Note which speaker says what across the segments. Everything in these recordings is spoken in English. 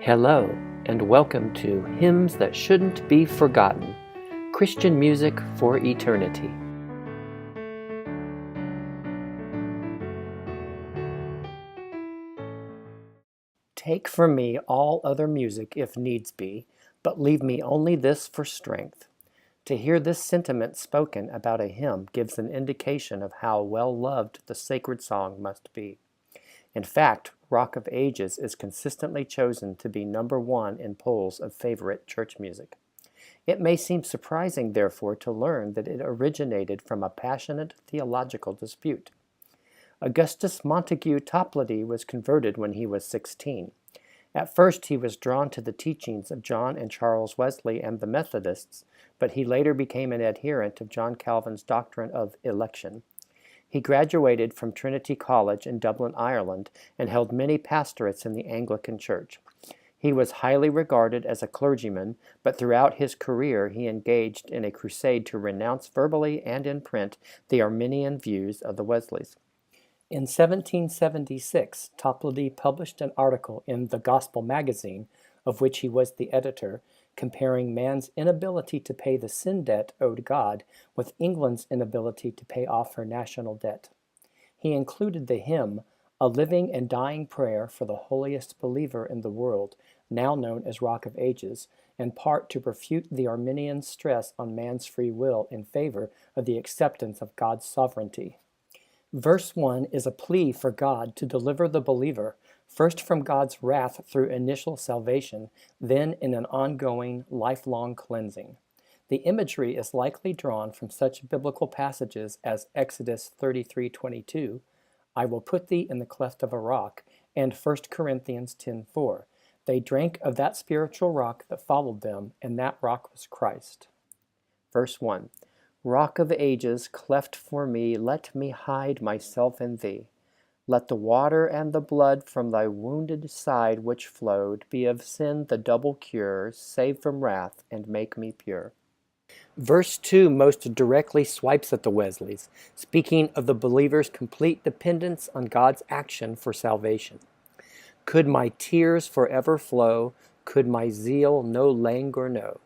Speaker 1: Hello, and welcome to Hymns That Shouldn't Be Forgotten, Christian Music for Eternity. Take from me all other music if needs be, but leave me only this for strength. To hear this sentiment spoken about a hymn gives an indication of how well loved the sacred song must be. In fact, Rock of Ages is consistently chosen to be number one in polls of favorite church music. It may seem surprising, therefore, to learn that it originated from a passionate theological dispute. Augustus Montague Toplady was converted when he was 16. At first, he was drawn to the teachings of John and Charles Wesley and the Methodists, but he later became an adherent of John Calvin's doctrine of election. He graduated from Trinity College in Dublin, Ireland, and held many pastorates in the Anglican Church. He was highly regarded as a clergyman, but throughout his career he engaged in a crusade to renounce verbally and in print the Arminian views of the Wesleys. In 1776, Toplady published an article in The Gospel magazine, of which he was the editor, comparing man's inability to pay the sin debt owed God with England's inability to pay off her national debt. He included the hymn, A Living and Dying Prayer for the Holiest Believer in the World, now known as Rock of Ages, in part to refute the Arminian stress on man's free will in favor of the acceptance of God's sovereignty. Verse 1 is a plea for God to deliver the believer, first from God's wrath through initial salvation, then in an ongoing, lifelong cleansing. The imagery is likely drawn from such biblical passages as Exodus 33:22, I will put thee in the cleft of a rock, and 1 Corinthians 10:4. They drank of that spiritual rock that followed them, and that rock was Christ. Verse 1. Rock of ages, cleft for me, let me hide myself in thee. Let the water and the blood from thy wounded side which flowed be of sin the double cure, save from wrath, and make me pure. Verse 2 most directly swipes at the Wesleys, speaking of the believer's complete dependence on God's action for salvation. Could my tears forever flow, could my zeal no languor know,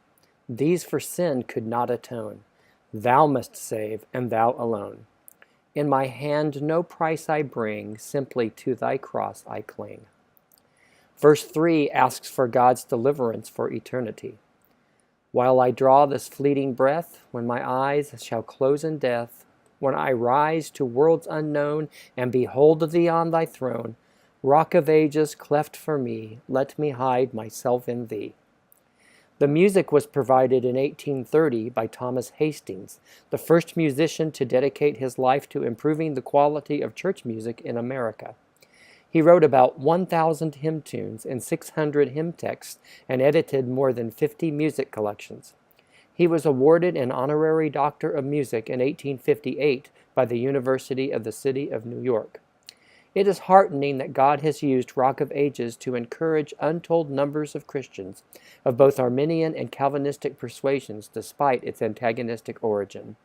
Speaker 1: these for sin could not atone. Thou must save, and thou alone. In my hand no price I bring, simply to thy cross I cling. Verse 3 asks for God's deliverance for eternity. While I draw this fleeting breath, when my eyes shall close in death, when I rise to worlds unknown and behold thee on thy throne, Rock of ages, cleft for me, let me hide myself in thee. The music was provided in 1830 by Thomas Hastings, the first musician to dedicate his life to improving the quality of church music in America. He wrote about 1,000 hymn tunes and 600 hymn texts and edited more than 50 music collections. He was awarded an honorary Doctor of Music in 1858 by the University of the City of New York. It is heartening that God has used Rock of Ages to encourage untold numbers of Christians of both Arminian and Calvinistic persuasions despite its antagonistic origin.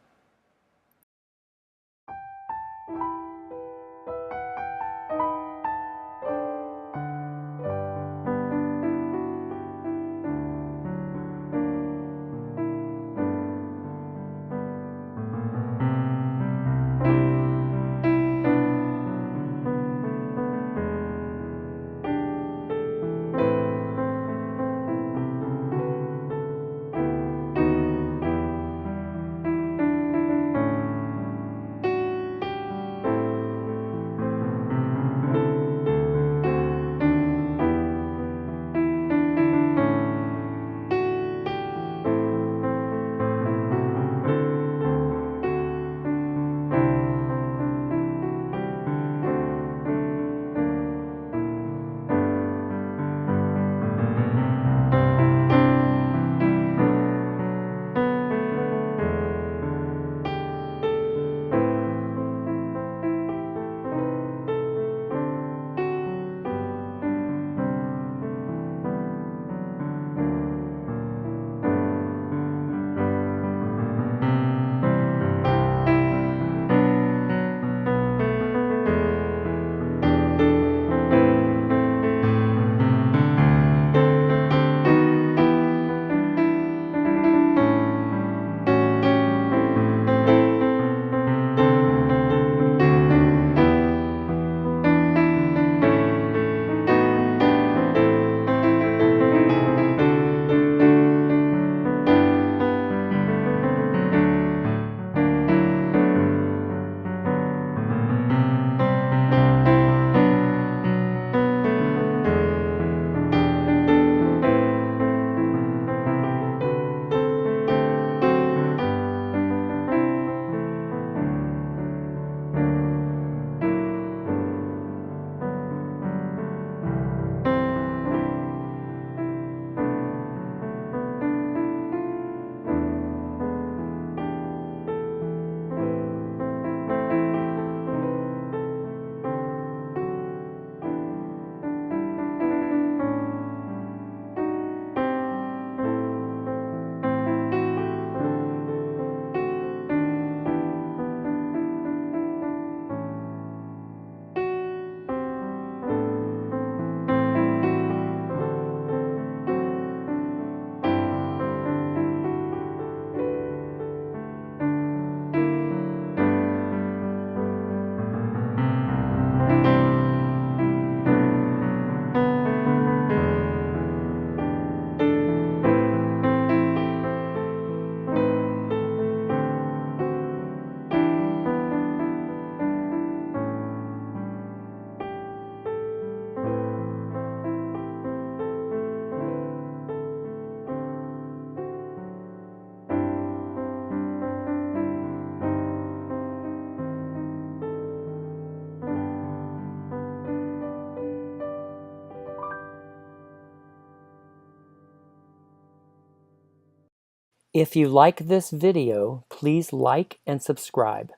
Speaker 1: If you like this video, please like and subscribe.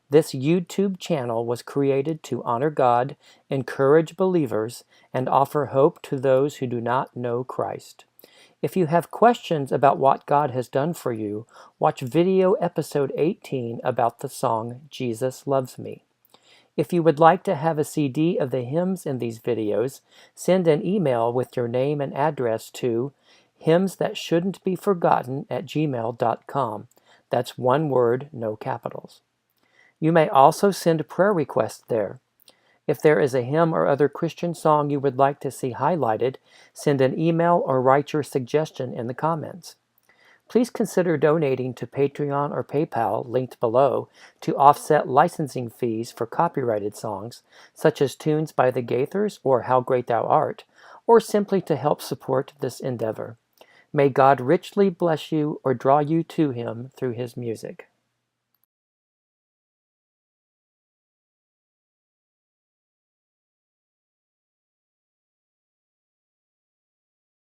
Speaker 1: This YouTube channel was created to honor God, encourage believers, and offer hope to those who do not know Christ. If you have questions about what God has done for you, watch video episode 18 about the song Jesus Loves Me. If you would like to have a CD of the hymns in these videos, send an email with your name and address to hymnsthatshouldn'tbeforgotten@gmail.com. That's one word, no capitals. You may also send prayer requests there. If there is a hymn or other Christian song you would like to see highlighted, send an email or write your suggestion in the comments. Please consider donating to Patreon or PayPal, linked below, to offset licensing fees for copyrighted songs, such as tunes by the Gaithers or How Great Thou Art, or simply to help support this endeavor. May God richly bless you or draw you to Him through His music.